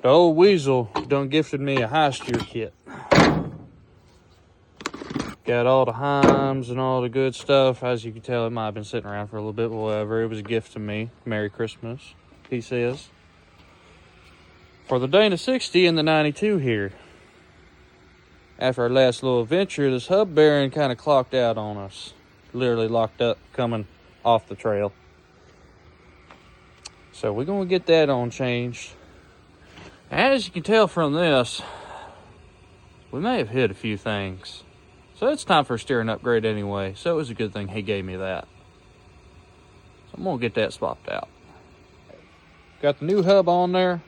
The old weasel done gifted me a high steer kit. Got all the heims and all the good stuff. As you can tell, it might have been sitting around for a little bit, but whatever. It was a gift to me. Merry Christmas, he says. For the Dana 60 and the 92 here. After our last little adventure, this hub bearing kind of clocked out on us. Literally locked up coming off the trail. So we're going to get that on changed. As you can tell from this, we may have hit a few things. So it's time for a steering upgrade anyway. So it was a good thing he gave me that. So I'm going to get that swapped out. Got the new hub on there.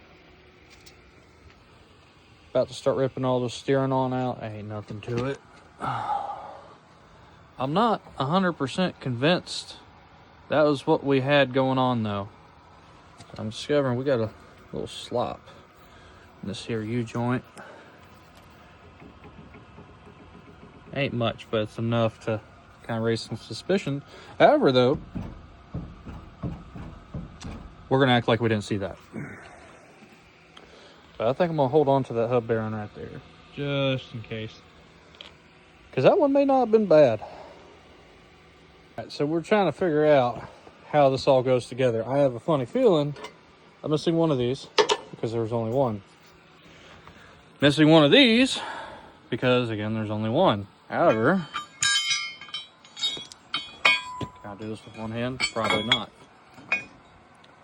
About to start ripping all the steering on out. Ain't nothing to it. I'm not 100% convinced that was what we had going on though. I'm discovering we got a little slop in this here U-joint. Ain't much, but it's enough to kind of raise some suspicion. However though, we're gonna act like we didn't see that. But I think I'm gonna hold on to that hub bearing right there, just in case. Because that one may not have been bad. All right, so we're trying to figure out how this all goes together. I have a funny feeling I'm missing one of these because there's only one. Missing one of these because, again, there's only one. However, can I do this with one hand? Probably not.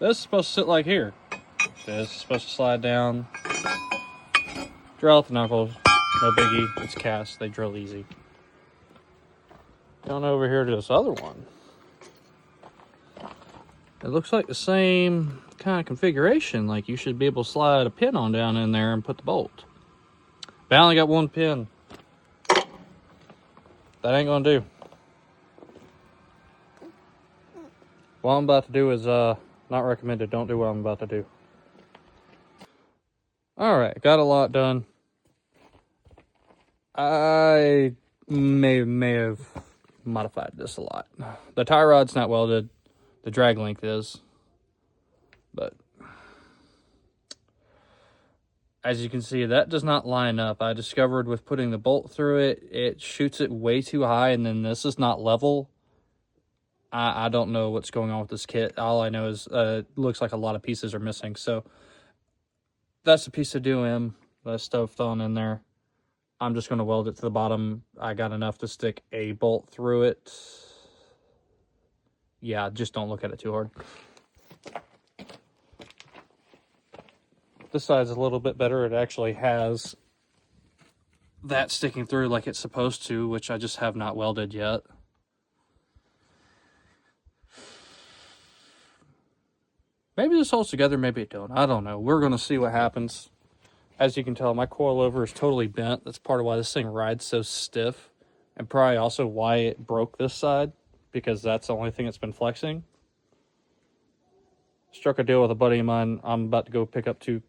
This is supposed to sit like here. This is supposed to slide down, drill out the knuckles, no biggie, it's cast, they drill easy. Going over here to this other one. It looks like the same kind of configuration, like you should be able to slide a pin on down in there and put the bolt. But I only got one pin. That ain't gonna do. What I'm about to do is not recommended. Don't do what I'm about to do. Alright, got a lot done. I may have modified this a lot. The tie rod's not welded. The drag length is. But as you can see, that does not line up. I discovered with putting the bolt through it, it shoots it way too high, and then this is not level. I don't know what's going on with this kit. All I know is it looks like a lot of pieces are missing. So that's a piece of DOM that's stuffed on in there. I'm just going to weld it to the bottom. I got enough to stick a bolt through it. Yeah, just don't look at it too hard. This side's a little bit better. It actually has that sticking through like it's supposed to, which I just have not welded yet. Maybe this holds together, maybe it don't. I don't know. We're going to see what happens. As you can tell, my coilover is totally bent. That's part of why this thing rides so stiff. And probably also why it broke this side. Because that's the only thing that's been flexing. Struck a deal with a buddy of mine. I'm about to go pick up two.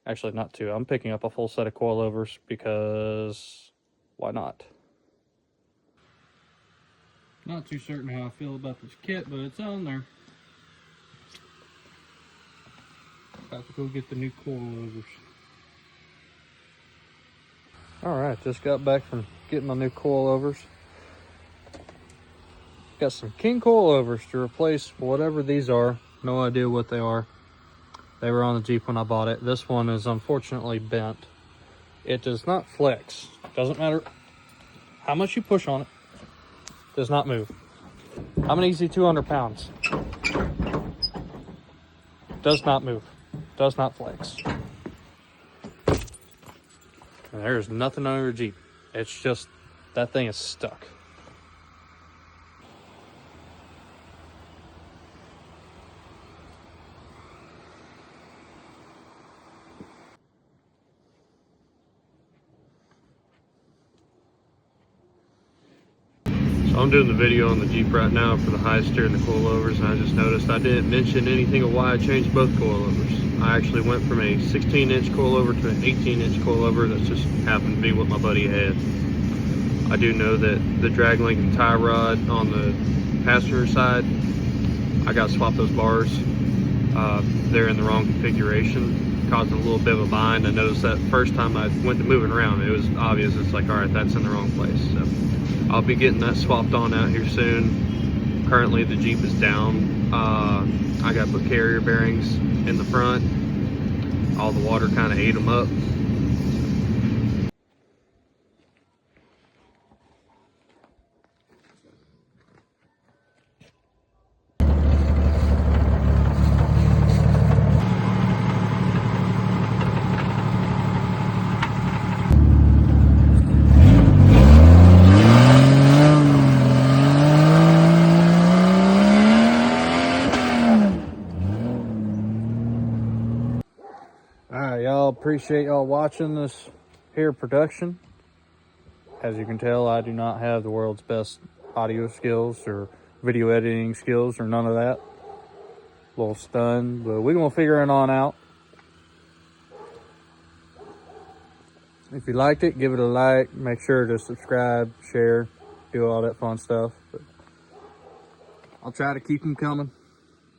Actually, not two. I'm picking up a full set of coilovers because why not? Not too certain how I feel about this kit, but it's on there. About to go get the new coilovers. Alright, just got back from getting my new coilovers. Got some King coilovers to replace whatever these are. No idea what they are. They were on the Jeep when I bought it. This one is unfortunately bent. It does not flex. Doesn't matter how much you push on it. Does not move. I'm an easy 200 pounds. Does not move. Does not flex. And there's nothing on your Jeep. It's just, that thing is stuck. I'm doing the video on the Jeep right now for the high steer and the coilovers, and I just noticed I didn't mention anything of why I changed both coilovers. I actually went from a 16-inch coilover to an 18-inch coilover. That just happened to be what my buddy had. I do know that the drag link and tie rod on the passenger side, I got to swap those bars. They're in the wrong configuration. causing a little bit of a bind. I noticed that first time I went to moving around, it was obvious. It's like, all right, that's in the wrong place. So I'll be getting that swapped on out here soon. Currently the Jeep is down. I got put carrier bearings in the front. All the water kind of ate them up. Alright, y'all, appreciate y'all watching this here production. As you can tell, I do not have the world's best audio skills or video editing skills or none of that. A little stunned, but we're gonna figure it on out. If you liked it, give it a like. Make sure to subscribe, share, do all that fun stuff. But I'll try to keep them coming.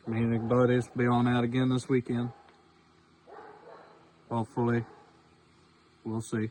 Me and the buddies will be on out again this weekend. Hopefully, we'll see.